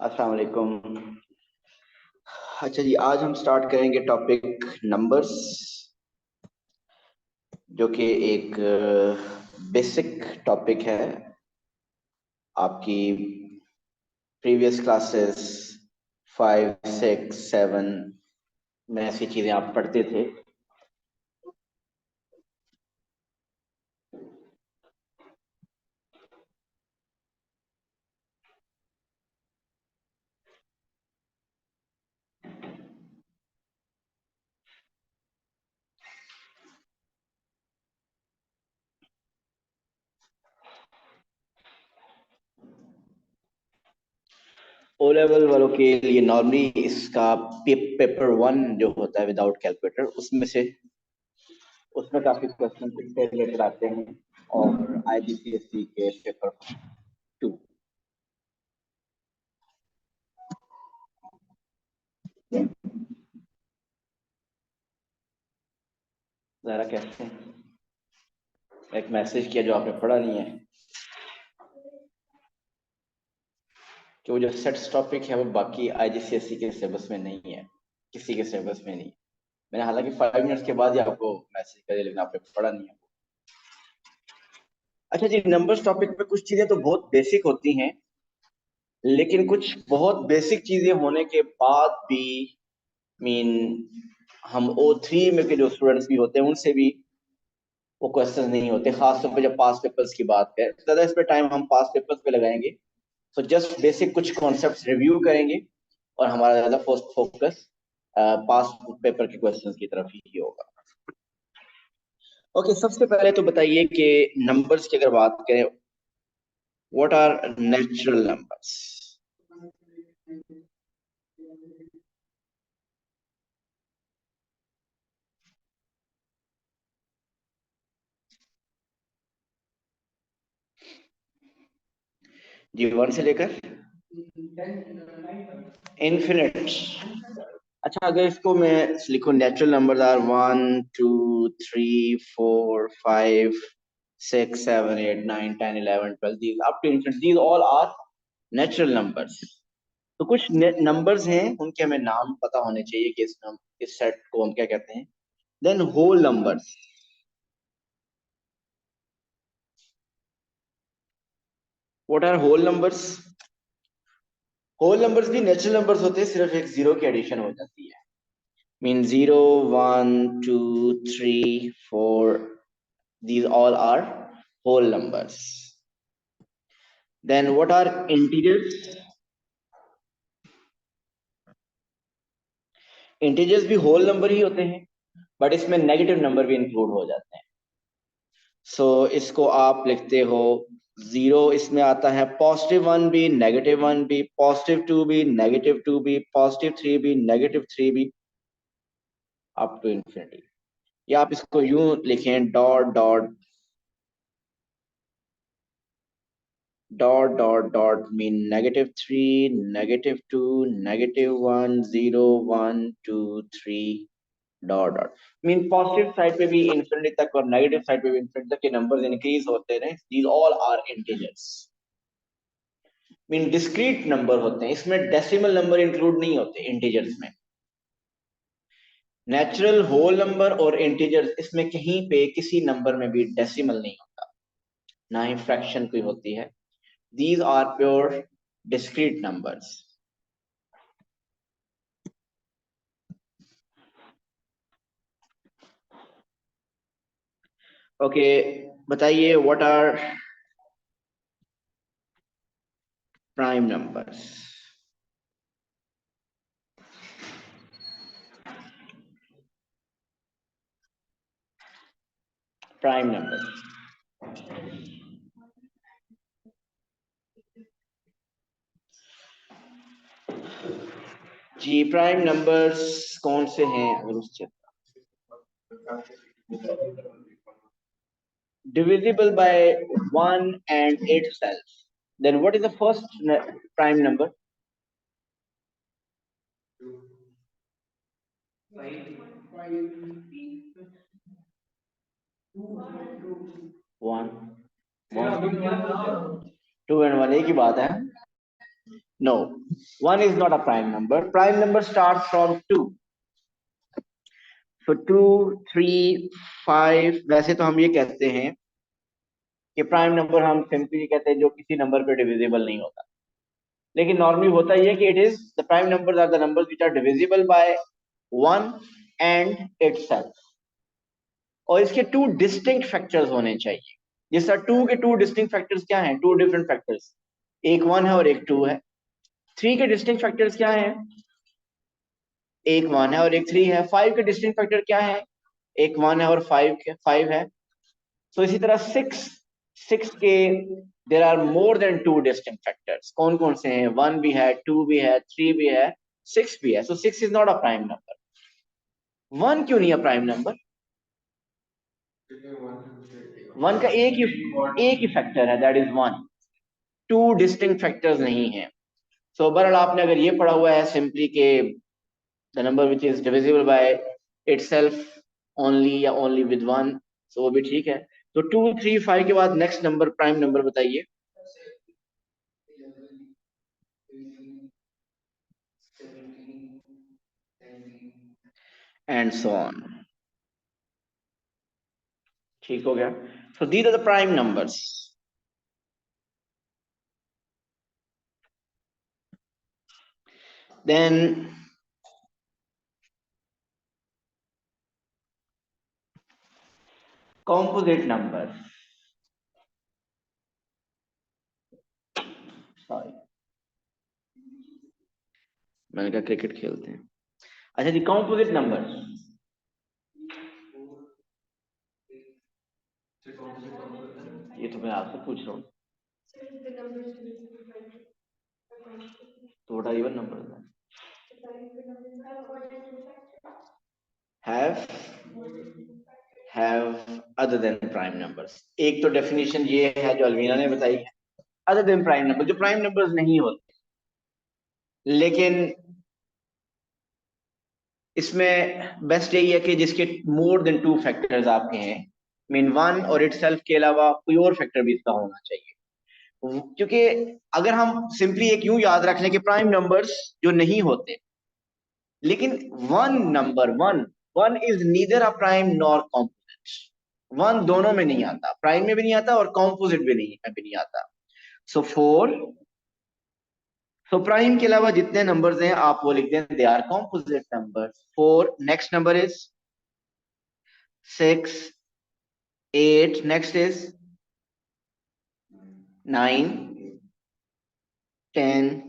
अस्सलाम वालेकुम। अच्छा जी, आज हम स्टार्ट करेंगे टॉपिक नंबर्स, जो कि एक बेसिक टॉपिक है। आपकी प्रीवियस क्लासेस 5, 6, 7 में ऐसी चीज़ें आप पढ़ते थे। ओ लेवल वालों के लिए नॉर्मली इसका पेपर 1 जो होता है विदाउट कैलकुलेटर, उसमें काफ़ी क्वेश्चन इससे रिलेटेड आते हैं, और आईबीसीएसई के पेपर 2। ज़रा कैसे एक मैसेज किया जो आपने पढ़ा नहीं है कि वो जो सेट्स टॉपिक है वो बाकी आईजीसीएसई के सिलेबस में नहीं है, किसी के सिलेबस में नहीं। मैंने हालांकि 5 मिनट्स के बाद ही आपको मैसेज कर दिया, लेकिन आपने पढ़ा नहीं है। अच्छा जी, नंबर्स टॉपिक में कुछ चीजें तो बहुत बेसिक होती हैं, लेकिन कुछ बहुत बेसिक चीजें होने के बाद भी मीन हम O3 में के जो स्टूडेंट्स भी होते हैं उनसे भी वो क्वेश्चन नहीं होते, खासतौर पर जब पास पेपर्स की बात है। ज़्यादा इस पे टाइम हम पास पेपर्स पे लगाएंगे, तो जस्ट बेसिक कुछ कॉन्सेप्ट्स रिव्यू करेंगे और हमारा ज़्यादा फोकस पास पेपर के क्वेश्चंस की तरफ ही होगा। ओके, सबसे पहले तो बताइए कि नंबर्स की अगर बात करें, व्हाट आर नेचुरल नंबर्स? जी, 1 से लेकर इन्फिनिट। अच्छा, अगर इसको मैं लिखूं, natural numbers are 1, 2, 3, 4, 5, 6, 7, 8, 9, 10, 11, 12, these up to infinite, these all are natural numbers. तो कुछ नंबर्स हैं, उनके हमें नाम पता होने चाहिए कि इस सेट को हम क्या कहते हैं। Then whole numbers, what are whole numbers? Whole numbers भी नेचुरल नंबर्स होते हैं, सिर्फ एक जीरो की एडिशन हो जाती है। Mean 0, 1, 2, 3, 4, these all are whole numbers. Then what are integers? Integers भी होल नंबर ही होते हैं, बट इसमें नेगेटिव नंबर भी इंक्लूड हो जाते हैं। सो इसको आप लिखते हो 0, इसमें आता है +1 भी, -1 भी, +2 भी, -2 भी, +3 भी, -3 भी, अप टू इंफिनिटी। या आप इसको यूं लिखें, dot dot dot dot dot mean -3, -2, -1, 0, 1, 2, 3 dot dot. Mean positive side पे भी इंफिनिटी तक और नेगेटिव साइड पे भी इंफिनिटी तक के नंबर्स इंक्रीज होते रहे, these all are integers. Mean discrete number होते हैं, इसमें डेसिमल नंबर इंक्लूड नहीं होते इंटीजर्स में। नेचुरल, होल नंबर और इंटीजर्स, इसमें कहीं पे किसी नंबर में भी डेसिमल नहीं होता, ना ही फ्रैक्शन कोई होती है। These are pure discrete numbers. Okay, बताइए what are prime numbers? Prime numbers जी, प्राइम नंबर्स कौन से हैं? अगर उससे divisible by 1 and itself, then what is the first prime number? 1, 1, 2 and 1 एक ही बात है। No, 1 is not a prime number. Prime number starts from 2. So 2, 3, 5, वैसे तो हम ये कहते हैं कि प्राइम नंबर हम सिंपली कहते हैं जो किसी नंबर पे डिविजिबल नहीं होता, लेकिन नॉर्मली होता ही है कि it is the prime numbers are the numbers which are divisible by 1 and itself, और इसके टू डिस्टिंक्ट फैक्टर्स होने चाहिए। जिस तरह 2 के टू डिस्टिंक्ट फैक्टर्स क्या हैं, टू डिफरेंट फैक्टर्स, एक 1 है और एक 2 है। 3 के डिस्टिंक्ट फैक्टर्स क्या हैं, एक 1 है और एक 3 है। 5 के डिस्टिंक्ट फैक्टर क्या है, एक 1 है और 5 है। सो इसी तरह 6 के there are more than two distinct factors. कौन कौन से हैं, 1 भी है, 2 भी है, 3 भी है, 6 भी है। सो 6 is not a prime number. 1 क्यों नहीं है प्राइम नंबर? 1 का एक ही फैक्टर है, that is 1। To distinct factors नहीं है। सो बहरहाल आपने अगर ये पढ़ा हुआ है सिंपली के the number which is divisible by itself only या ओनली विद 1, सो वो भी ठीक है। तो 2, 3, 5 के बाद नेक्स्ट नंबर प्राइम नंबर बताइए। And so on. ठीक हो गया। So these are the prime numbers. Then composite numbers, sorry मैंने कहा क्रिकेट खेलते हैं। अच्छा जी, composite numbers, ये तो मैं आपसे पूछ रहा हूँ। तो what are even numbers? Have other than prime numbers. एक तो डेफिनेशन ये है जो अलवीना ने बताई है, अदर देन प्राइम नंबर, जो प्राइम नंबर्स नहीं होते। लेकिन इसमें बेस्ट यही है कि जिसके मोर देन टू फैक्टर्स आपके हैं, मीन 1 और इटसेल्फ के अलावा कोई और फैक्टर भी इसका होना चाहिए। क्योंकि अगर हम सिंपली एक यूं याद रख लें कि प्राइम नंबर्स जो नहीं होते, लेकिन one is neither a prime nor composite. One दोनों में नहीं आता, प्राइम में भी नहीं आता और कॉम्पोजिट भी नहीं आता। सो 4, सो प्राइम के अलावा जितने नंबर्स हैं आप वो लिख दें, they are composite numbers. 4, next number is 6, 8, next is 9, 10,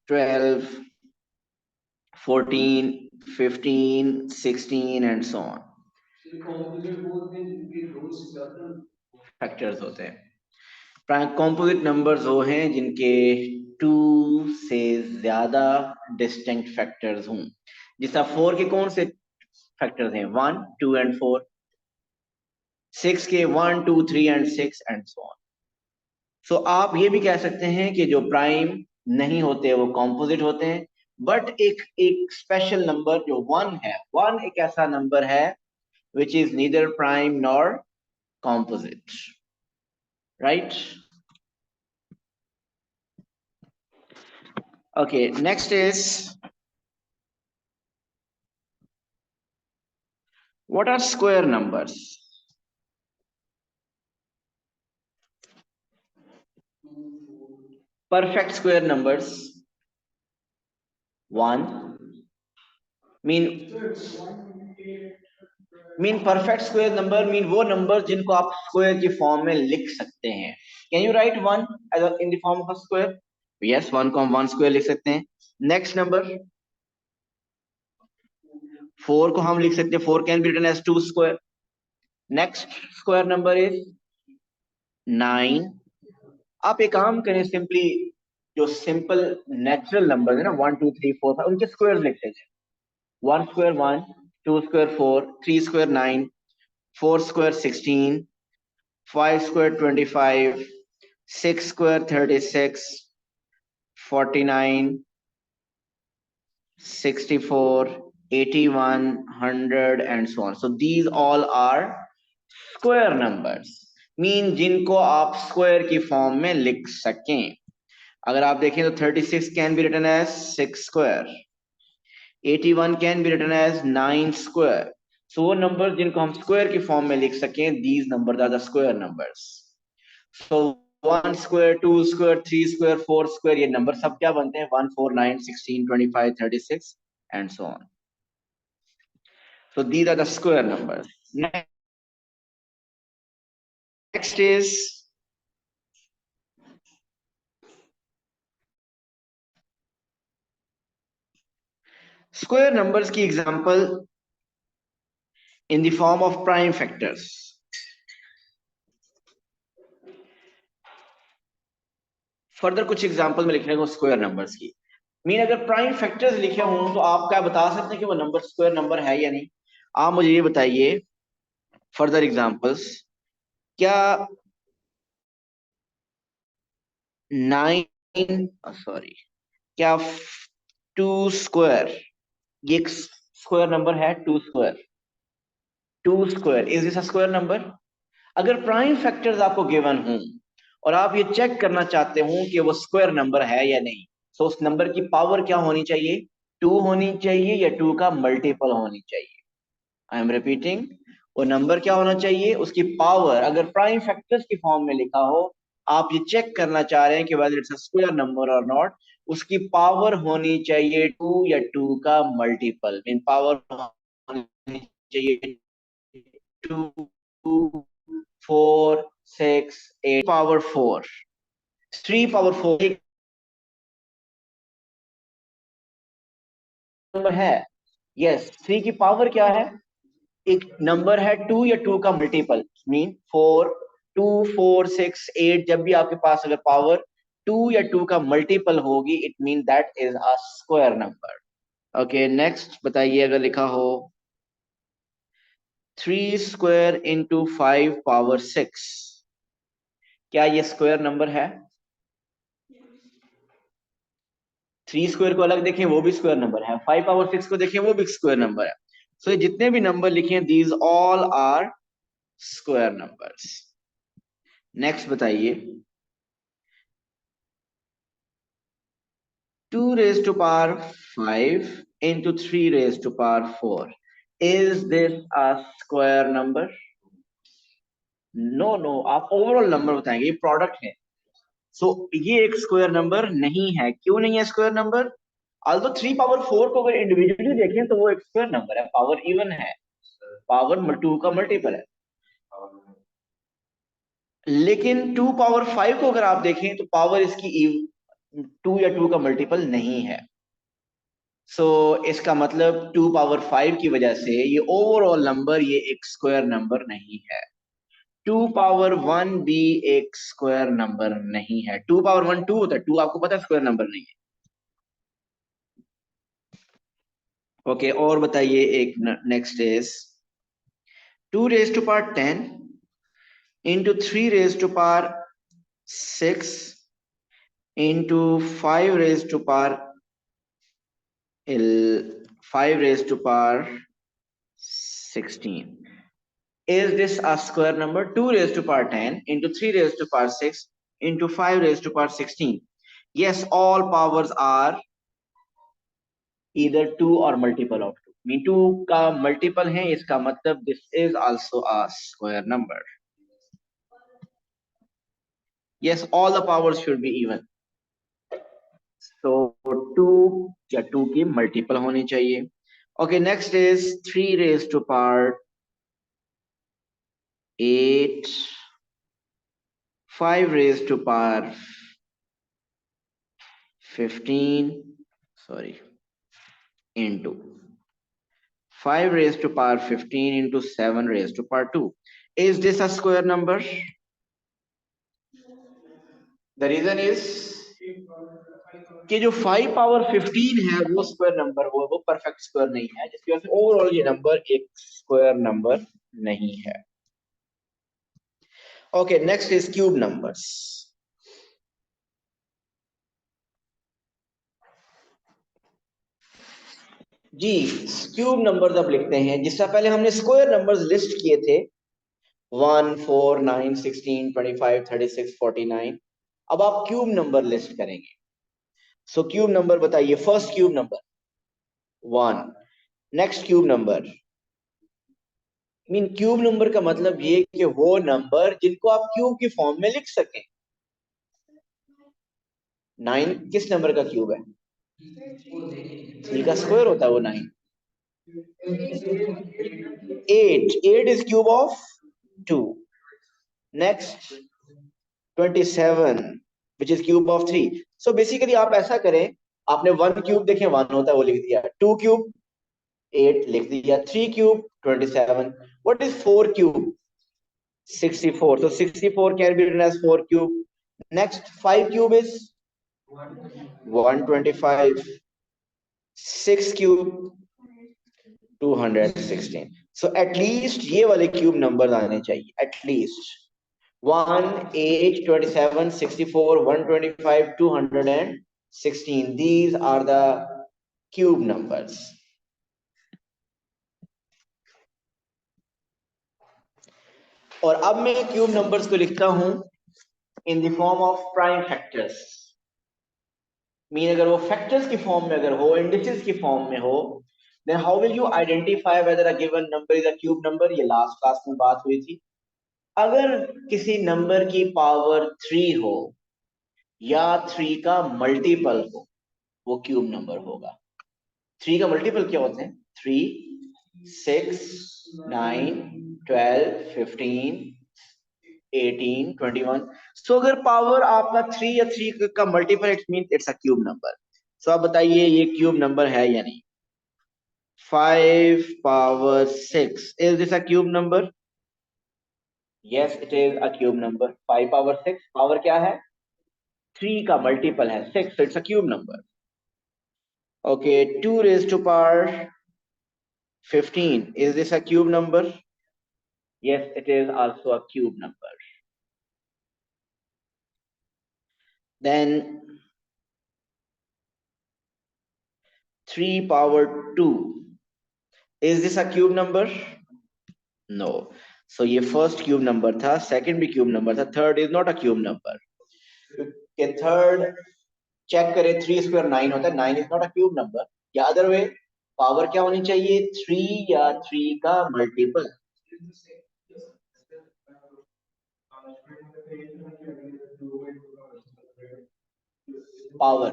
12, 14, 15, 16 and so on. Factors होते हैं। कॉम्पोजिट नंबर्स वो हैं जिनके 2 से ज्यादा डिस्टिंक्ट फैक्टर्स हों। जिस तरह 4 के कौन से फैक्टर्स हैं, 1, 2 एंड 4। 6 के 1, 2, 3 एंड 6 एंड सो ऑन। सो आप ये भी कह सकते हैं कि जो प्राइम नहीं होते वो कॉम्पोजिट होते हैं। बट एक एक स्पेशल नंबर जो 1 है, 1 एक ऐसा नंबर है which is neither prime nor composite, right? Okay, next is, what are square numbers? Perfect square numbers, 1 mean perfect square number mean वो नंबर जिनको आप स्क्वायर की फॉर्म में लिख सकते हैं। Can you right 1 in the form of square? Yes, 1 को हम 1 स्क्वायर लिख सकते हैं। नेक्स्ट नंबर 4 को हम लिख सकते हैं, 4 can be written as 2 square. Next square number is 9। आप एक काम करें, सिंपली जो सिंपल नेचुरल नंबर है ना, 1, 2, 3, 4, 5, उनके स्क्वायर लिखते हैं। 1 square 1, 2 square 4, 3 square 9, 4 square 16, 5 square 25, 6 square 36, 49, 64, 81, 100 and so on. So these all are square numbers, mean जिनको आप स्क्वायर की फॉर्म में लिख सकें। अगर आप देखें तो 36 can be written as 6 square, 81 can be written as 9 square. So वो नंबर जिनको हम स्क्वायर की फॉर्म में लिख सकें, these number are the square numbers. So 1 square, 2 square, 3 square, 4 square, ये नंबर सब क्या बनते हैं? 1, 4, 9, 16, 25, 36 and so on. So these are the square numbers. Next is square numbers की example in the form of prime factors. Further कुछ example में लिखने को स्क्वायर नंबर्स की। मीन अगर प्राइम फैक्टर्स लिखे हों तो आप क्या बता सकते हैं कि वो नंबर स्क्वायर नंबर है या नहीं? आप मुझे ये बताइए फर्दर एग्जांपल्स। क्या 9, सॉरी, क्या 2 स्क्वायर ये एक स्क्वायर नंबर है? 2 square, 2 square is this a square number? अगर प्राइम फैक्टर्स आपको गिवन हों और आप ये चेक करना चाहते हो कि वो स्क्वायर नंबर है या नहीं, तो उस नंबर की पावर क्या होनी चाहिए? 2 होनी चाहिए या 2 का मल्टीपल होनी चाहिए? आई एम रिपीटिंग, वो नंबर क्या होना चाहिए? उसकी पावर, अगर प्राइम फैक्टर्स की फॉर्म में लिखा हो, आप ये चेक करना चाह रहे हैं कि whether it's a square number और नॉट, उसकी पावर होनी चाहिए 2 या 2 का मल्टीपल। मीन पावर होनी चाहिए 2, 4, 6, 8 पावर 4, 3 पावर 4 एक नंबर है। यस, 3 की पावर क्या है? एक नंबर है 2 या 2 का मल्टीपल, मीन 4, 2, 4, 6, 8, जब भी आपके पास अगर पावर 2 या 2 का मल्टीपल होगी, it mean that is a square number. Okay, next बताइए, अगर लिखा हो 3 स्क्वायर इंटू 5 पावर 6, क्या ये स्क्वायर नंबर है? 3 स्क्वायर को अलग देखें, वो भी स्क्वायर नंबर है। 5 पावर 6 को देखें, वो भी स्क्वायर नंबर है। सो जितने भी नंबर लिखे हैं, these all are square numbers. Next बताइए, 2 raised to power 5 into 3 raised to power 4, is this a square number? No no, आप ओवरऑल नंबर बताएंगे, ये प्रोडक्ट है। सो ये एक स्क्वायर नंबर नहीं है। क्यों नहीं है स्क्वायर नंबर? ऑल्दो 3 पावर 4 को अगर इंडिविजुअली देखें तो वो एक स्क्वायर नंबर है, पावर इवन है, पावर 2 का मल्टीपल है। लेकिन 2 पावर 5 को अगर आप देखें तो पावर इसकी 2 या 2 का मल्टीपल नहीं है। सो इसका मतलब 2 पावर 5 की वजह से ये ओवरऑल नंबर ये एक स्क्वायर नंबर नहीं है। 2 पावर 1 भी एक स्क्वायर नंबर नहीं है। 2 पावर 1 2 होता है, 2 आपको पता है स्क्वायर नंबर नहीं है। ओके, और बताइए एक, next is 2 raised to power 10 into 3 raised to power 6 into 5 raised to power 5 raised to power 16. Is this a square number? 2 raised to power 10 into 3 raised to power 6 into 5 raised to power 16. Yes, all powers are either 2 or multiple of 2. Mean 2 का multiple है, इसका मतलब this is also a square number. Yes, all the powers should be even. So 2 या 2 की multiple होनी चाहिए. Okay, next is 3 raised to power 8, 5 raised to power 15, sorry, into 5 raised to power 15 into 7 raised to power 2. Is this a square number? The reason is कि जो 5 power 15 है वो square number, वो perfect square नहीं है, जिसकी वजह से ओवरऑल ये नंबर एक स्क्वायर नंबर नहीं है। Okay, next is cube numbers. जी, क्यूब नंबर्स अब लिखते हैं। जिससे पहले हमने स्क्वायर नंबर्स लिस्ट किए थे 1, 4, 9, 16, 25, 36, 49। अब आप क्यूब नंबर लिस्ट करेंगे। सो क्यूब नंबर बताइए। First cube number 1। Next cube number, mean cube number का मतलब ये कि वो नंबर जिनको आप क्यूब की फॉर्म में लिख सकें। 9 किस नंबर का क्यूब है? 3 का स्क्वायर होता है वो 9। 8 is cube of 2. Next 27 which is cube of 3. So basically आप ऐसा करें, आपने 1 क्यूब देखें 1 होता है वो लिख दिया, 2 क्यूब 8 लिख दिया, 3 cube 27. What is 4 cube? 64. So 64 can be written as 4 cube. Next 5 cube is 125. 6 cube 216. So at least ये वाले क्यूब नंबर आने चाहिए, at least 1, 8, 27, 64, 125, 216. These are the cube numbers. और अब मैं क्यूब नंबर्स को लिखता हूं in the form of prime factors. Mean अगर वो फैक्टर्स की फॉर्म में अगर हो, इंडिसेस की फॉर्म में हो, then how will you identify whether a given number is a cube number? ये लास्ट क्लास में बात हुई थी। अगर किसी नंबर की पावर 3 हो या 3 का मल्टीपल हो, वो क्यूब नंबर होगा। 3 का मल्टीपल क्या होते हैं? 3, 6, 9, 12, 15, 18, 21। सो अगर पावर आपका 3 या 3 का multiple, it mean it's a cube number. So आप बताइए ये क्यूब नंबर है या नहीं? 5 power 6, is this a cube number? Yes, it is a cube number. 5 power 6, power क्या है? 3 का मल्टीपल है 6, so it's a cube number. Okay, 2 raised to power 15, is this a cube number? Yes, it is also a cube number. Then 3 power 2, is this a cube number? No. So ये first cube number था, second भी cube number था, third is not a cube number. Okay, third check करें, 3 square 9 होता है, 9 is not a cube number. या other way, power क्या होनी चाहिए? 3 या 3 का मल्टीपल। पावर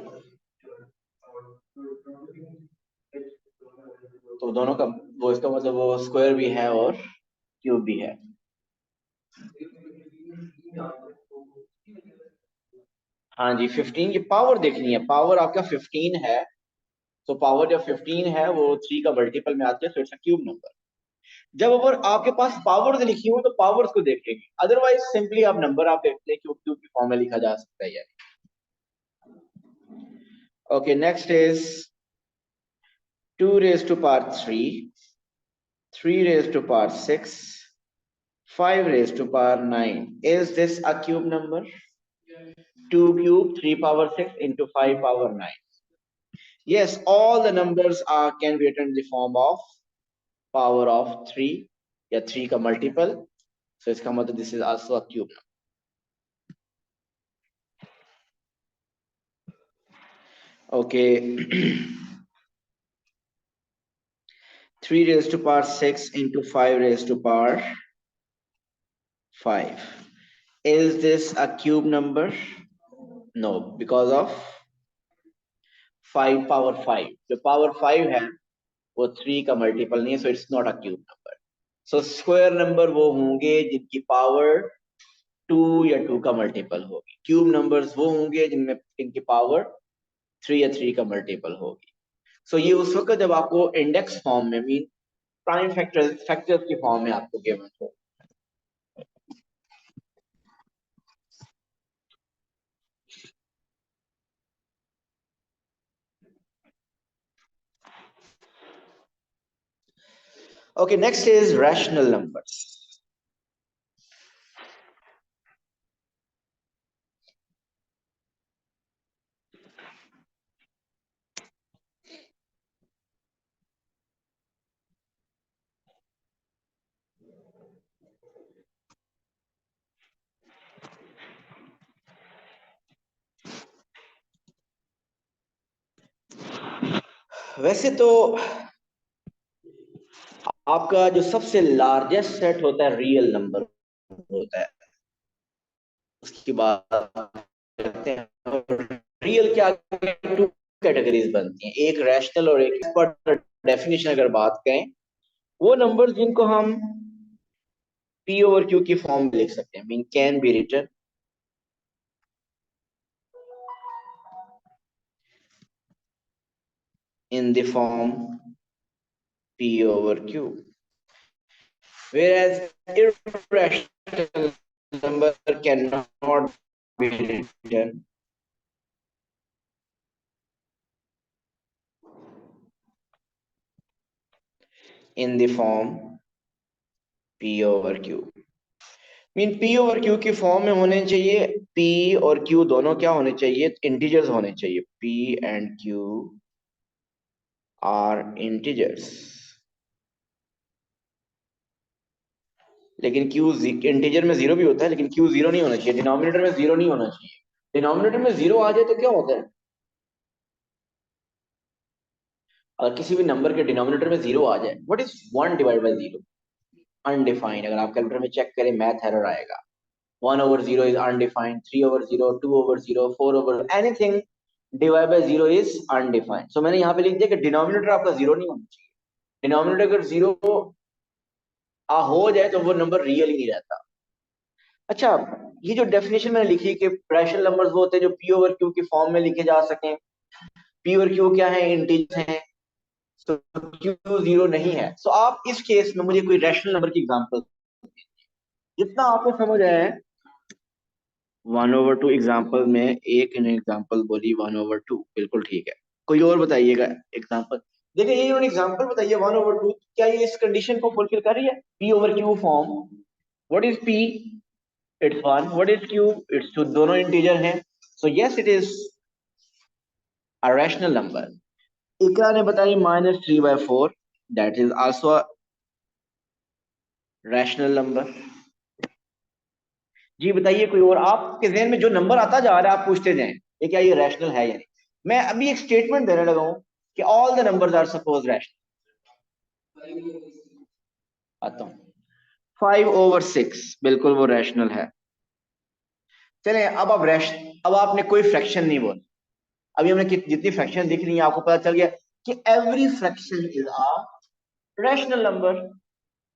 तो दोनों का, वो इसका मतलब वो स्क्वायर भी है और क्यूब भी है। हाँ जी, 15 की पावर देखनी है। पावर आपका 15 है, तो पावर जब 15 है वो 3 का मल्टीपल में आती है, तो इट्स अ क्यूब नंबर। जब अगर आपके पास पावर्स लिखी हो तो पावर्स को देखेंगे, अदरवाइज सिंपली आप नंबर आप देखते हैं कि क्यूब की फॉर्म में लिखा जा सकता है या नहीं। Okay, next is 2 raised to power 3, 3 raised to power 6, 5 raised to power 9. Is this a cube number? 2 cube 3 power 6 into 5 power 9. Yes, all the numbers can be written in the form of power of 3 या 3 का multiple. So इसका मतलब this is also a cube number. Okay. 3 raised to power 6 into 5 raised to power 5. Is this a cube number? No, because of 5 power 5, जो power 5 है वो 3 का multiple नहीं है, so it's not a cube number. So square number वो होंगे जिनकी power 2 या 2 का मल्टीपल होगी। क्यूब नंबर्स वो होंगे जिनमें इनकी पावर 3 या 3 का मल्टीपल होगी। सो ये उस वक्त जब आपको इंडेक्स फॉर्म में, मीन प्राइम फैक्टर्स की फॉर्म में आपको गिवन हो। Okay, next is rational numbers. वैसे तो आपका जो सबसे लार्जेस्ट सेट होता है रियल नंबर होता है, उसकी बात करते हैं। रियल क्या, टू कैटेगरीज बनती हैं, एक रैशनल और एक पर डेफिनेशन अगर बात करें, वो नंबर जिनको हम पी ओवर क्यू की फॉर्म में लिख सकते हैं, mean can be written in the form P over Q, whereas irrational number cannot be written in the form P over Q. Mean P over Q की form में होने चाहिए, P और Q दोनों क्या होने चाहिए, इंटीजर्स होने चाहिए। P and Q are integers, लेकिन Q इंटीजर में जीरो भी होता है, लेकिन Q जीरो नहीं होना चाहिए, डिनोमिनेटर में जीरो नहीं होना चाहिए। डिनोमिनेटर में जीरो आ जाए तो क्या होता है, अगर किसी भी नंबर के डिनोमिनेटर में जीरो आ जाए, what is one divide by zero, undefined. अगर आप कैलकुलेटर में चेक करें मैथ एरर आएगा। One over zero is undefined, three over zero, two over zero, four over anything divide by zero is undefined. So मैंने यहाँ पे लिख दिया कि डिनोमिनेटर आपका जीरो नहीं होना चाहिए। डिनोमिनेटर अगर जीरो हो जाए तो वो नंबर रियल ही नहीं रहता। अच्छा, ये जो डेफिनेशन मैंने लिखी कि रैशनल नंबर्स वो होते हैं जो पी ओवर क्यू की फॉर्म में लिखे जा सकें। पी ओवर क्यू क्या है, इंटीजर है, तो क्यू जीरो नहीं है। सो आप इस केस में मुझे कोई रैशनल नंबर की एग्जांपल, जितना आपको समझ आया है। वन ओवर टू एग्जाम्पल में एक एग्जाम्पल बोली, वन ओवर टू बिल्कुल ठीक है। कोई और बताइएगा एग्जाम्पल। देखिए ये जो एग्जाम्पल बताइए वन ओवर टू, क्या ये इस कंडीशन को फुलफिल कर रही है, P over Q form. What is P, it's one, what is Q, it's two, दोनों इंटीजर हैं। So yes it is a rational number. Iqra ने बताई -3/4, that is also a rational number. जी बताइए कोई और, आपके जहन में जो नंबर आता जा रहा है आप पूछते जाएं, ये क्या ये रैशनल है या नहीं। मैं अभी एक स्टेटमेंट देने लगा हूं कि all the numbers are suppose rational. आता हूं, 5/6 बिल्कुल वो रैशनल है। चले अब आपने कोई फ्रैक्शन नहीं बोला। अभी हमने जितनी फ्रैक्शन दिख रही है आपको पता चल गया कि every fraction is a rational number.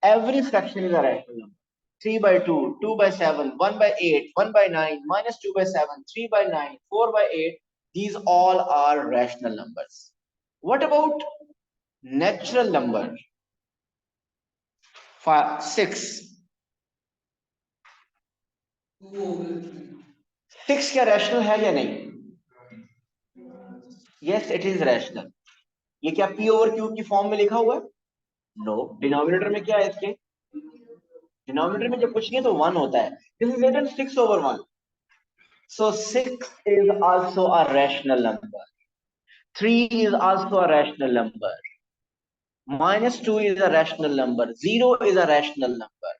Every fraction is a rational number. 3/2, 2/7, 1/8, 1/9, -2/7, 3/9, 4/8, these all are rational numbers. What about natural number? 6, 6 क्या रैशनल है या नहीं? Yes it is rational. ये क्या पी ओवर क्यू की फॉर्म में लिखा हुआ है? नो। डिनोमिनेटर में क्या है इसके, डिनोमिनेटर में जब कुछ नहीं है तो 1 होता है। This is written 6/1। So 6 is also a rational number. 3 is also a rational number. -2 is a rational number. 0 is a rational number.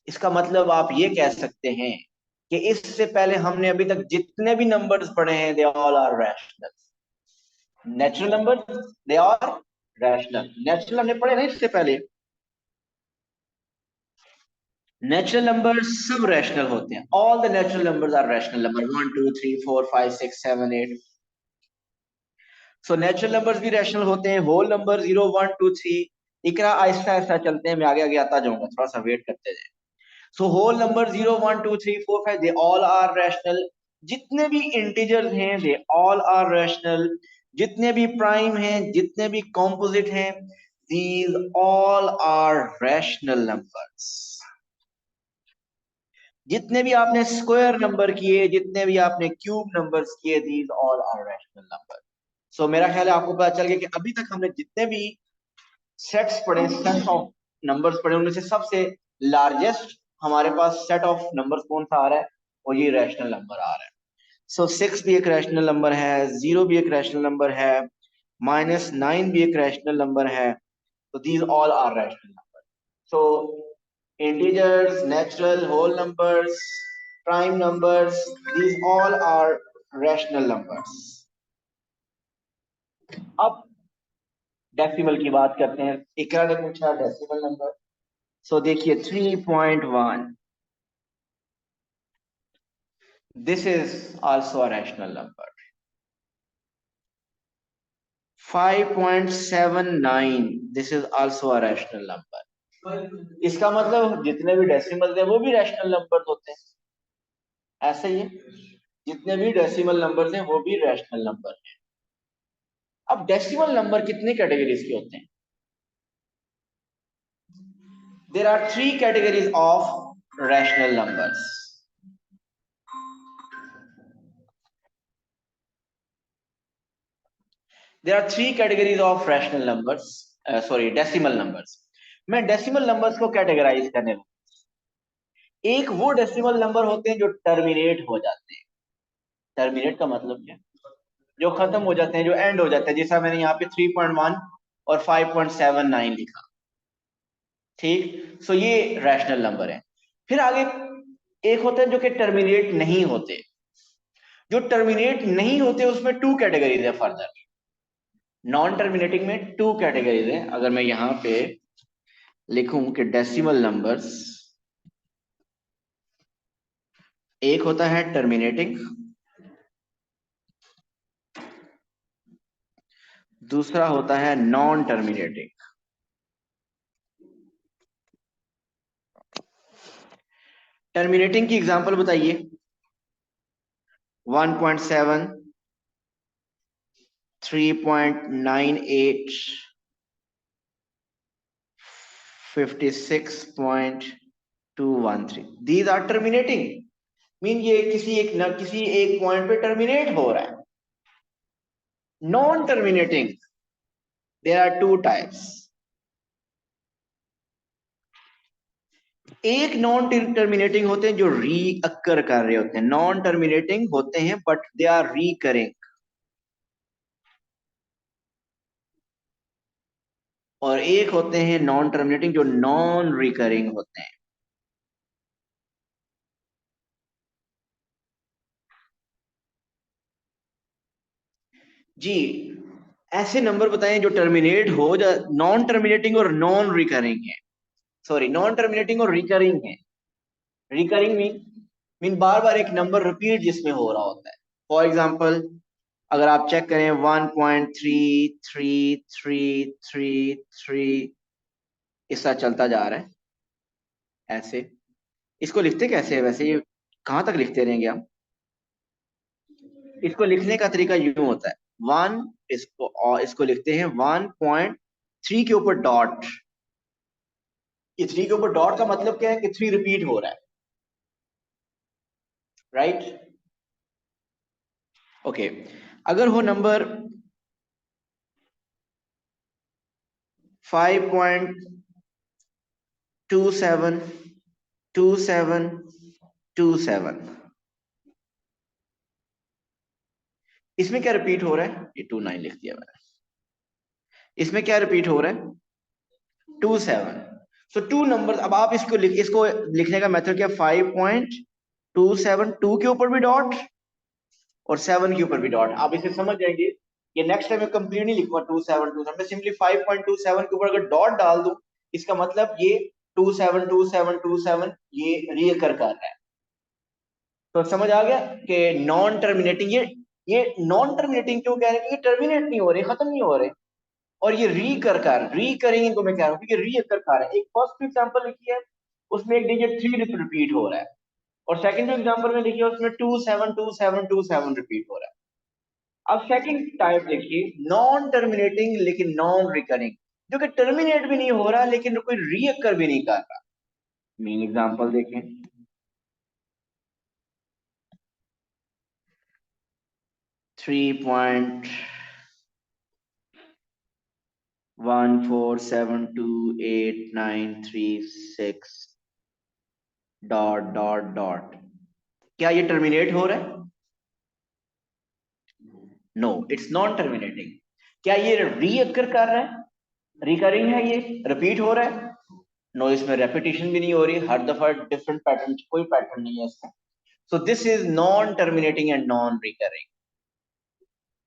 इसका मतलब आप ये कह सकते हैं कि इससे पहले हमने अभी तक जितने भी नंबर्स पढ़े हैं they all are rational. Natural number they are rational. Natural हमने पढ़े ना इससे पहले, नेचुरल नंबर सब रैशनल होते हैं। All the natural numbers are rational number, 1 2 3 4 5 6 7 8। So natural numbers भी रैशनल होते हैं। होल नंबर 0 1 2 3, इकरा आहिस्ता आहिस्ता चलते हैं, मैं आगे आगे आता जाऊंगा, थोड़ा सा वेट करते जाए। So whole number 0 1 2 3 4 5 they all are rational. जितने भी इंटीजर्स हैं दे ऑल आर रैशनल। जितने भी प्राइम हैं, जितने भी कॉम्पोजिट हैं, these all are rational numbers. जितने भी आपने स्क्वायर नंबर किए, जितने भी आपने क्यूब नंबर्स किए, these all are rational number. So मेरा ख्याल है आपको पता चल गया कि अभी तक हमने जितने भी सेट्स पढ़े, सेट ऑफ नंबर्स पढ़े, उनमें से सबसे लार्जेस्ट हमारे पास सेट ऑफ नंबर्स कौन सा आ रहा है, और ये रैशनल नंबर आ रहा है। सो 6 भी एक रैशनल नंबर है, 0 भी एक रैशनल नंबर है, -9 भी एक रैशनल नंबर है। तो these all are rational number. So integers, natural, whole numbers, prime numbers, these all are rational numbers. अब डेसिमल की बात करते हैं, इकरा ने पूछा डेसिमल नंबर। सो देखिए 3.1, this is also a rational number. 5.79, this is also a rational number. इसका मतलब जितने भी डेसिमल हैं वो भी रैशनल नंबर होते हैं, ऐसा ही है, जितने भी डेसिमल नंबर हैं वो भी रैशनल नंबर हैं। अब डेसिमल नंबर कितने कैटेगरीज के होते हैं? There are three categories of rational numbers. There are three categories of rational numbers, sorry decimal numbers. मैं डेसिमल नंबर्स को कैटेगराइज करने लूँ। एक वो डेसिमल नंबर होते हैं जो टर्मिनेट हो जाते हैं। टर्मिनेट का मतलब क्या? जो खत्म हो जाते हैं, जो एंड हो जाते हैं, जैसा मैंने यहाँ पे 3.1 और 5.79 लिखा। ठीक, सो ये रैशनल नंबर है। फिर आगे एक होता है जो कि टर्मिनेट नहीं होते। जो टर्मिनेट नहीं होते उसमें टू कैटेगरीज है फर्दर। नॉन टर्मिनेटिंग में टू कैटेगरीज है। अगर मैं यहाँ पे लिखूं कि डेसिमल नंबर्स, एक होता है टर्मिनेटिंग, दूसरा होता है नॉन टर्मिनेटिंग। टर्मिनेटिंग की एग्जांपल बताइए। 1.7, 3.98, 56.213, दीज आर टर्मिनेटिंग। मीन ये किसी एक पॉइंट पे टर्मिनेट हो रहा है। Non terminating, there are two types. एक नॉन टर्मिनेटिंग होते हैं जो रीअकर कर रहे होते हैं, नॉन टर्मिनेटिंग होते हैं बट दे आर रिकरिंग। और एक होते हैं नॉन टर्मिनेटिंग जो नॉन रिकरिंग होते हैं। जी, ऐसे नंबर बताएं जो टर्मिनेट हो जा, नॉन टर्मिनेटिंग और नॉन रिकरिंग है। सॉरी, नॉन टर्मिनेटिंग और रिकरिंग है। रिकरिंग मीन बार बार एक नंबर रिपीट जिसमें हो रहा होता है। फॉर एग्जाम्पल, अगर आप चेक करें 1.333333, ऐसा चलता जा रहा है ऐसे। इसको लिखते कैसे है वैसे, ये कहां तक लिखते रहेंगे हम? इसको लिखने का तरीका यूं होता है, वन, इसको और इसको लिखते हैं 1.3 के ऊपर डॉट। ये 3 के ऊपर डॉट का मतलब क्या है कि 3 रिपीट हो रहा है, राइट? ओके, अगर हो नंबर 5.272727, इसमें क्या रिपीट हो रहा है? ये 29 लिख दिया मैंने। इसमें क्या रिपीट हो रहा है? 27। सो टू नंबर। अब आप इसको लिखने का मेथड क्या? 5.272 के ऊपर भी डॉट और 7 के ऊपर भी डॉट। आप इसे समझ जाएंगे। ये नेक्स्ट टाइम मैं कंप्लीट नहीं लिखूंगा 2727, मैं सिंपली 5.27 के ऊपर अगर डॉट डाल दूं, इसका मतलब ये 272727 ये रीअकर कर रहा है। तो समझ आ गया कि नॉन टर्मिनेटिंग, ये नॉन टर्मिनेटिंग क्यों कह रहे हैं? क्योंकि टर्मिनेट नहीं हो रहे, खत्म नहीं हो रहे। और ये रिकरिंग इनको मैं कह रहा हूँ क्योंकि रीअकर कर रहा है। एक फर्स्ट एग्जांपल लिखी है, उसमें एक डिजिट 3 रिपीट हो रहा है, और सेकंड एग्जांपल में देखिए उसमें 272727 रिपीट हो रहा है। अब सेकंड टाइप देखिए, नॉन टर्मिनेटिंग लेकिन नॉन रिकरिंग, जो कि टर्मिनेट भी नहीं हो रहा लेकिन कोई रीअकर भी नहीं कर रहा। मेन एग्जांपल देखें, 3.14728936 डॉट डॉट डॉट, क्या ये टर्मिनेट हो रहा है? No, it's non terminating. क्या ये रीअकर कर रहा है? रिकरिंग है, ये रिपीट हो रहा है? नो, इसमें रेपिटेशन भी नहीं हो रही, हर दफा डिफरेंट पैटर्न, कोई पैटर्न नहीं है इसका। So this is non terminating and non recurring.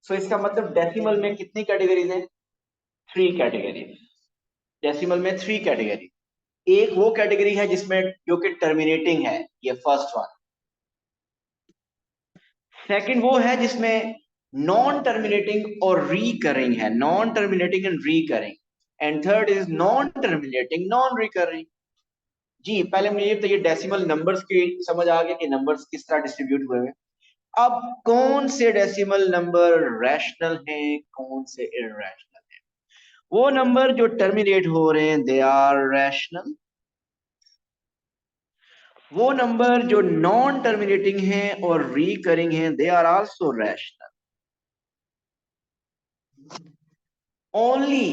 So इसका मतलब डेसिमल में कितनी कैटेगरीज हैं? थ्री कैटेगरी, डेसिमल में थ्री कैटेगरी। एक वो कैटेगरी है जिसमें जो कि टर्मिनेटिंग है, ये फर्स्ट वन। सेकंड वो है जिसमें नॉन टर्मिनेटिंग और रिकरिंग है, non terminating and recurring. And third is non terminating non recurring. जी पहले मुझे तो ये डेसिमल नंबर्स की समझ आ गया कि नंबर्स किस तरह डिस्ट्रीब्यूट हुए हैं। अब कौन से डेसिमल नंबर रैशनल हैं, कौन से इरैशनल हैं? वो नंबर जो टर्मिनेट हो रहे हैं दे आर रैशनल, वो नंबर जो नॉन टर्मिनेटिंग हैं और रिकरिंग हैं they are also rational. Only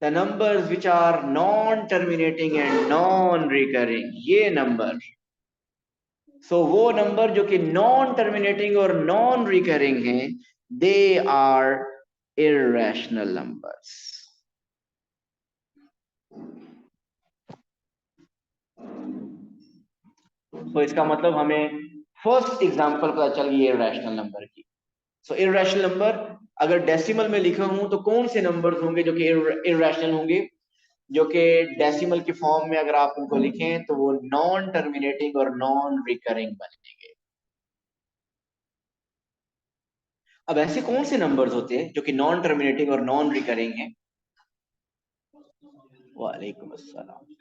the numbers which are non-terminating and non-recurring, ये नंबर, वो नंबर जो कि नॉन टर्मिनेटिंग और नॉन रिकरिंग हैं, दे आर irrational numbers। तो इसका मतलब हमें फर्स्ट एग्जांपल पता चल गई irrational नंबर की। irrational नंबर अगर डेसिमल में लिखा हूं तो कौन से नंबर्स होंगे जो कि irrational होंगे? जो कि डेसिमल की फॉर्म में अगर आप उनको लिखें तो वो नॉन टर्मिनेटिंग और नॉन रिकरिंग बनेंगे। अब ऐसे कौन से नंबर्स होते हैं जो कि नॉन टर्मिनेटिंग और नॉन रिकरिंग हैं? वालेकुम अस्सलाम,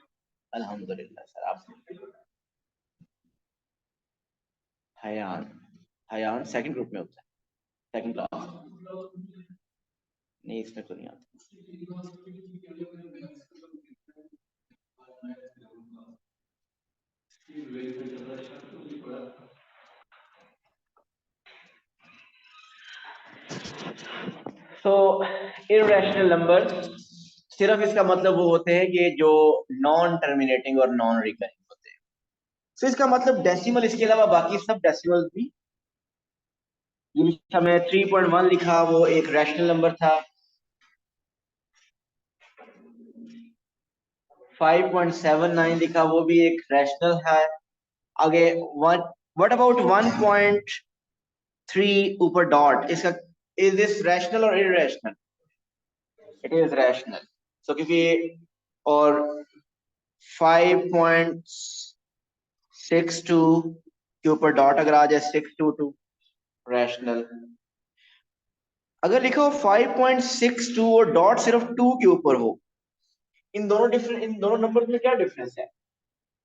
अल्हम्दुलिल्लाह सर। आप हयान, हयान सेकंड ग्रुप में होता है, सेकंड क्लास। नहीं इसमें तो नहीं आता। तो इररेशनल नंबर सिर्फ इसका मतलब वो होते हैं कि जो नॉन टर्मिनेटिंग और नॉन रिकरिंग होते हैं। तो इसका मतलब डेसिमल इसके अलावा बाकी सब डेसिमल भी, ये हमने 3.1 लिखा वो एक रैशनल नंबर था। 5.79 लिखा वो भी एक रैशनल है। आगे व्हाट अबाउट 1.3 ऊपर डॉट, इसका इज दिस रैशनल और irrational? It is rational. So क्योंकि और 5.62 के ऊपर डॉट अगर आ जाए 622 रैशनल। अगर लिखा हो 5.62 और डॉट सिर्फ 2 के ऊपर हो, इन दोनों नंबर में क्या डिफरेंस है?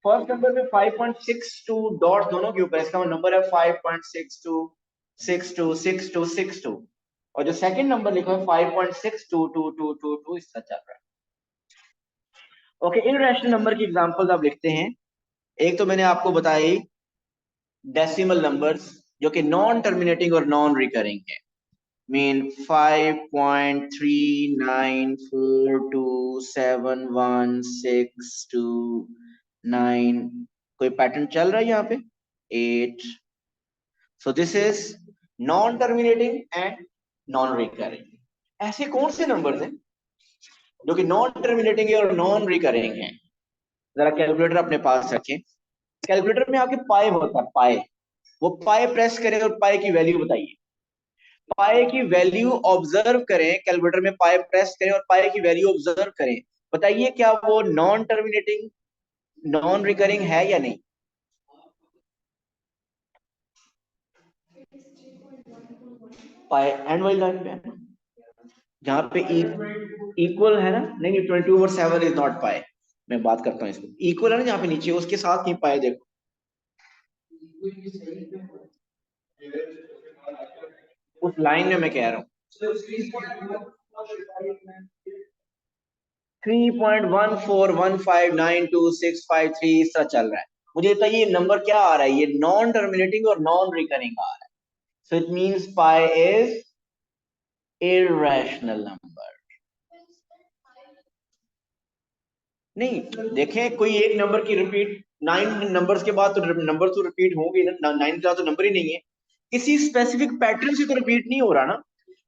फर्स्ट नंबर में 5.62 डॉट दोनों के ऊपर, इसका नंबर है 5.62 62 62 62। और जो सेकंड नंबर लिखा है 5.622222 इस तरह चल रहा है। ओके, इररेशनल नंबर की एग्जांपल्स आप लिखते हैं। एक तो मैंने आपको बताई डेसिमल नंबर्स जो कि नॉन टर्मिनेटिंग और नॉन रिकरिंग है। मीन 5.3942711629, कोई पैटर्न चल रहा है यहाँ पे? 8। सो this is non terminating and non recurring. ऐसे कौन से नंबर्स हैं जो कि नॉन टर्मिनेटिंग और नॉन रिकरिंग हैं? जरा कैलकुलेटर अपने पास रखें। कैलकुलेटर में आपके पाए होता है, पाए। वो पाए प्रेस करें और पाए की वैल्यू बताइए। पाए की वैल्यू ऑब्जर्व करें, कैलकुलेटर में पाए प्रेस करें और पाए की वैल्यू ऑब्जर्व करें। बताइए क्या वो नॉन टर्मिनेटिंग नॉन रिकरिंग है या नहीं? पाए एंड वाली लाइन पे है ना, जहाँ पे इक्वल है ना? नहीं नहीं, 22/7 इज नॉट पाए। मैं बात करता हूँ इसको, इक्वल है ना जहाँ पे नीचे, उसके साथ ही पाए देखो। उस लाइन में मैं कह रहा हूँ 3.14159265 इसका चल रहा है। मुझे बताइए नंबर क्या आ रहा है? ये नॉन टर्मिनेटिंग और नॉन रिकरिंग आ रहा है। So it means pi is irrational number. नहीं देखें, कोई एक नंबर की रिपीट 9 नंबर्स के बाद तो नंबर तो रिपीट होंगे ना, 9 का तो नंबर ही नहीं है। किसी स्पेसिफिक पैटर्न से तो रिपीट नहीं हो रहा ना,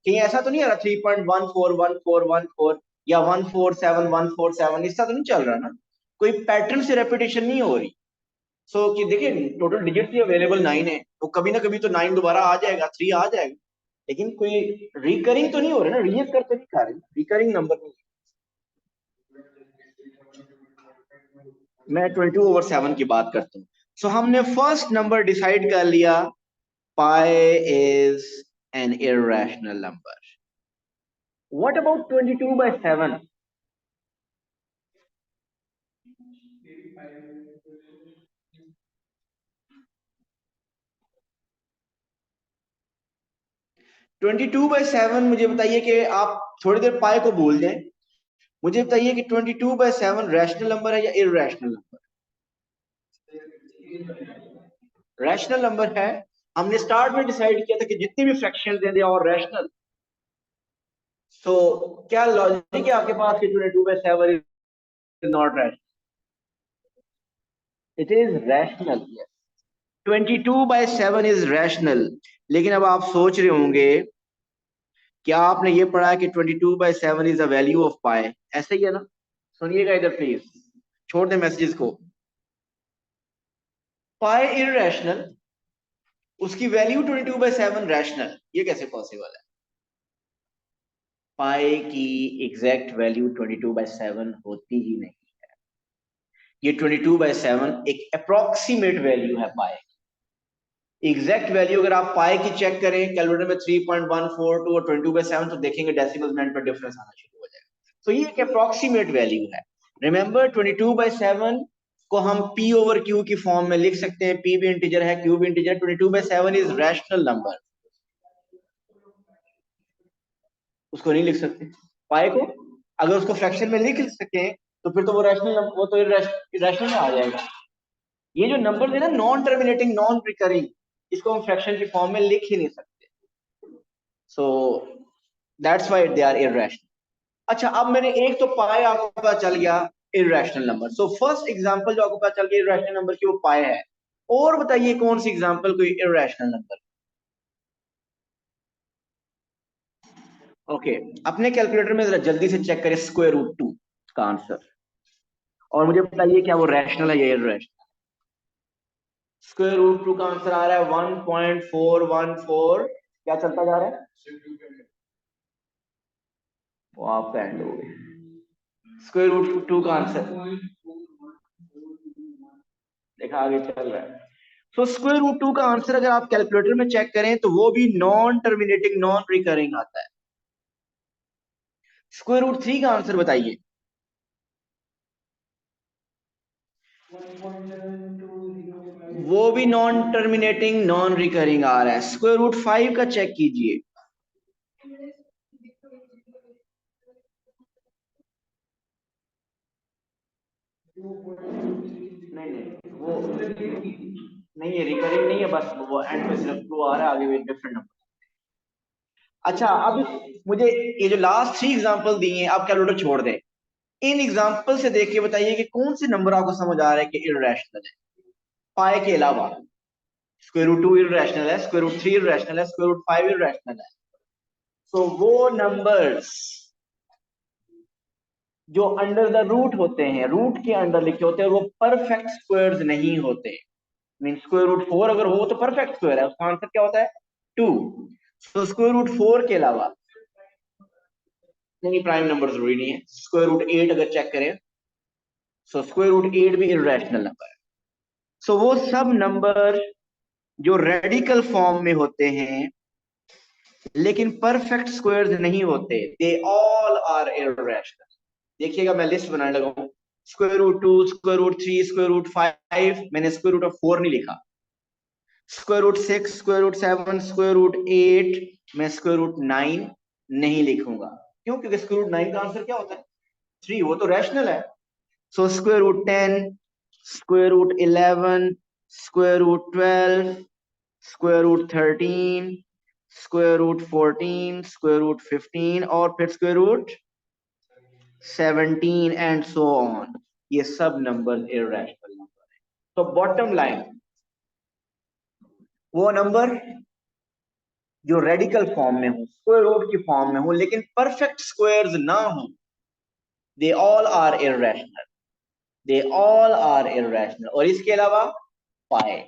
कहीं ऐसा तो नहीं आ रहा 3.141414 या 147 इसका तो नहीं चल रहा ना, कोई पैटर्न से रेपिटेशन नहीं हो रही। कि देखिए टोटल डिजिट ही अवेलेबल 9 है, तो कभी ना कभी तो 9 दोबारा आ जाएगा, 3 आ जाएगा। लेकिन कोई रिकरिंग तो नहीं हो रहा ना, रीअकर तो नहीं खा रहे, रिकरिंग नंबर नहीं। मैं 22/7 की बात करता हूँ। सो हमने फर्स्ट नंबर डिसाइड कर लिया, pi is an irrational number. What about 22/7? 22/7 मुझे बताइए कि आप थोड़ी देर पाई को भूल जाएं, मुझे बताइए कि 22/7 रैशनल नंबर है या इर्रेशनल नंबर? रैशनल नंबर है। हमने स्टार्ट में डिसाइड किया था कि जितनी भी फ्रैक्शन दे दे और रैशनल। सो क्या लॉजिक है आपके पास कि 22/7 is not rational? It is rational, yes. 22/7 is rational. लेकिन अब आप सोच रहे होंगे, क्या आपने ये पढ़ा कि 22/7 इज द वैल्यू ऑफ पाई? ऐसे ही है ना? सुनिएगा इधर प्लीज, छोड़ दे मैसेजेस को। पाई इररेशनल, उसकी वैल्यू 22/7 रैशनल, ये कैसे पॉसिबल है? पाई की एग्जैक्ट वैल्यू 22/7 होती ही नहीं। ये 22/7 एक अप्रोक्सीमेट वैल्यू है पाई। एग्जैक्ट वैल्यू अगर आप पाई की चेक करें कैलकुलेटर में 3.142 और 22/7, तो देखेंगे डेसिमल पॉइंट पर डिफरेंस आना शुरू हो जाएगा। तो ये एक अप्रोक्सीमेट वैल्यू है। रिमेंबर 22/7 को हम p ओवर q की फॉर्म में लिख सकते हैं। p भी इंटीजर है, q भी इंटीजर। 22/7 इज रैशनल नंबर, उसको नहीं लिख सकते। पाई को अगर उसको फ्रैक्शन में लिख सके तो फिर तो वो रैशनल, वो तो रैशनल में आ जाएगा। ये जो नंबर है ना, नॉन टर्मिनेटिंग नॉन रिकरिंग, इसको हम फ्रैक्शन की फॉर्म में लिख ही नहीं सकते। So that's why they are irrational. अच्छा, अब मैंने एक तो पाई आपको पता चल गया irrational number. So first example जो आपको पता चल गया इररेशनल नंबर की, वो पाई है। और बताइए कौन सी एग्जांपल कोई इररेशनल नंबर? ओके, अपने कैलकुलेटर में जरा जल्दी से चेक करें स्क्वायर रूट 2 का आंसर, और मुझे बताइए क्या वो रैशनल है या इररेशनल? स्क्वायर रूट 2 का आंसर आ रहा है 1.414। क्या चलता जा रहा है? वो आपका एंड हो गया। स्क्वायर रूट 2 का आंसर देखा आगे चल रहा है। तो स्क्वायर रूट 2 का आंसर अगर आप कैलकुलेटर में चेक करें तो वो भी नॉन टर्मिनेटिंग नॉन रिकरिंग आता है। स्क्वायर रूट 3 का आंसर बताइए। वो भी नॉन टर्मिनेटिंग नॉन रिकरिंग आ रहा है। स्क्वायर रूट 5 का चेक कीजिए। नहीं नहीं, वो नहीं है, रिकरिंग नहीं है, बस वो एंड में सिर्फ 2 आ रहा है, आगे डिफरेंट नंबर। अच्छा, अब मुझे ये जो लास्ट 3 एग्जांपल दिए हैं, आप कैलकुलेटर छोड़ दें। इन एग्जांपल से देख के बताइए कि कौन से नंबर आपको समझ आ रहा है कि इररेशनल है पाई के अलावा। स्क्वायर रूट 2 इररेशनल है, स्क्वायर रूट 3 इररेशनल है, स्क्वायर रूट 5 इररेशनल है। सो वो नंबर्स जो अंडर द रूट होते हैं, रूट के अंडर लिखे होते हैं, वो परफेक्ट स्क्वायर्स नहीं होते। मीन स्क्वायर रूट 4 अगर हो तो परफेक्ट स्क्वायर है, उसका आंसर क्या होता है? 2। तो स्क्वायर रूट 4 के अलावा, नहीं प्राइम नंबर जरूरी नहीं है, स्क्वायर रूट 8 अगर चेक करें, सो स्क्वायर रूट 8 भी इररेशनल नंबर है। सो वो सब नंबर जो रेडिकल फॉर्म में होते हैं लेकिन परफेक्ट स्क्वायर्स नहीं होते, दे ऑल आर इररेशनल। देखिएगा मैं लिस्ट बनाने लगा हूं। Square root 2, square root 3, square root 5, मैंने स्क्वायर रूट ऑफ 4 नहीं लिखा। Square root 6, square root 7, square root 8, मैं स्क्वायर रूट 9 नहीं लिखूंगा। क्यों? क्योंकि स्क्वायर रूट 9 का आंसर क्या होता है? 3, वो तो रैशनल है। So square root 10, square root 11, square root 12, square root 13, square root 14, square root 15 और फिर square root 17 and so on. ये सब नंबर इररेशनल नंबर है। तो बॉटम लाइन, वो नंबर जो रेडिकल फॉर्म में हो, स्क्वायर रूट की फॉर्म में हो, लेकिन परफेक्ट स्क्वायर्स ना हो, they all are irrational. They all are irrational. और इसके अलावा पाई,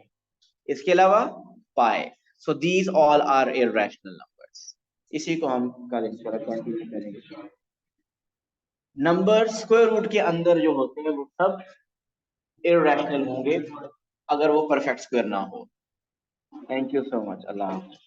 इसके अलावा pi. So these all are irrational numbers. इसी को हम कल इंशाल्लाह कंटिन्यू करेंगे। नंबर स्क्वायर रूट के अंदर जो होते हैं वो सब इररेशनल होंगे अगर वो परफेक्ट स्क्वायर ना हो। Thank you so much. अल्लाह हाफ़िज़।